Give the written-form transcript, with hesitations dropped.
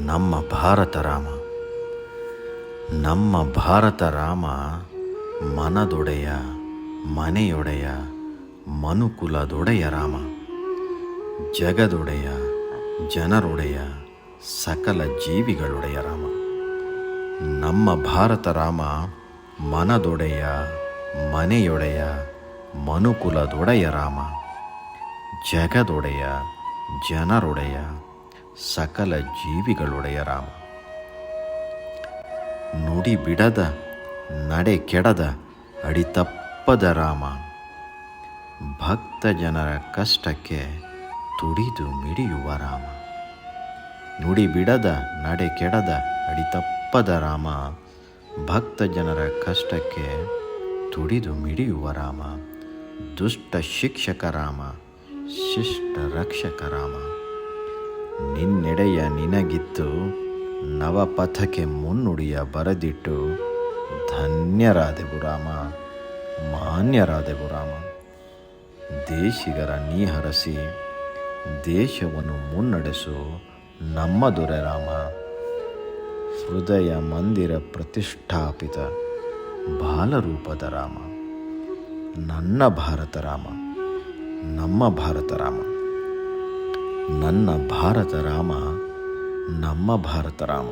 ನಮ್ಮ ಭಾರತ ರಾಮ. ನಮ್ಮ ಭಾರತ ರಾಮ ಮನದೊಡೆಯ, ಮನೆಯೊಡೆಯ, ಮನುಕುಲದೊಡೆಯ ರಾಮ. ಜಗದೊಡೆಯ, ಜನರೊಡೆಯ, ಸಕಲ ಜೀವಿಗಳೊಡೆಯ ರಾಮ. ನಮ್ಮ ಭಾರತ ರಾಮ ಮನದೊಡೆಯ, ಮನೆಯೊಡೆಯ, ಮನುಕುಲದೊಡೆಯ ರಾಮ. ಜಗದೊಡೆಯ, ಜನರೊಡೆಯ, ಸಕಲ ಜೀವಿಗಳೊಡೆಯ ರಾಮ. ನುಡಿ ಬಿಡದ, ನಡೆ ಕೆಡದ, ಅಡಿತಪ್ಪದ ರಾಮ. ಭಕ್ತ ಜನರ ಕಷ್ಟಕ್ಕೆ ತುಡಿದು ಮಿಡಿಯುವ ರಾಮ. ನುಡಿ ಬಿಡದ, ನಡೆ ಕೆಡದ, ಅಡಿತಪ್ಪದ ರಾಮ. ಭಕ್ತ ಜನರ ಕಷ್ಟಕ್ಕೆ ತುಡಿದು ಮಿಡಿಯುವ ರಾಮ. ದುಷ್ಟ ಶಿಕ್ಷಕ ರಾಮ, ಶಿಷ್ಟ ರಕ್ಷಕ ರಾಮ. ನಿನ್ನೆಡೆಯ ನಿನಗಿತ್ತು, ನವಪಥಕ್ಕೆ ಮುನ್ನುಡಿಯ ಬರೆದಿಟ್ಟು ಧನ್ಯರಾದೆವು ರಾಮ, ಮಾನ್ಯರಾದೆವು ರಾಮ. ದೇಶಿಗರ ನೀಹರಸಿ ದೇಶವನ್ನು ಮುನ್ನಡೆಸು ನಮ್ಮ ದೊರೆ ರಾಮ. ಹೃದಯ ಮಂದಿರ ಪ್ರತಿಷ್ಠಾಪಿತ ಬಾಲರೂಪದ ರಾಮ. ನನ್ನ ಭಾರತ ರಾಮ, ನಮ್ಮ ಭಾರತ ರಾಮ. ನನ್ನ ಭಾರತ ರಾಮ, ನಮ್ಮ ಭಾರತ ರಾಮ.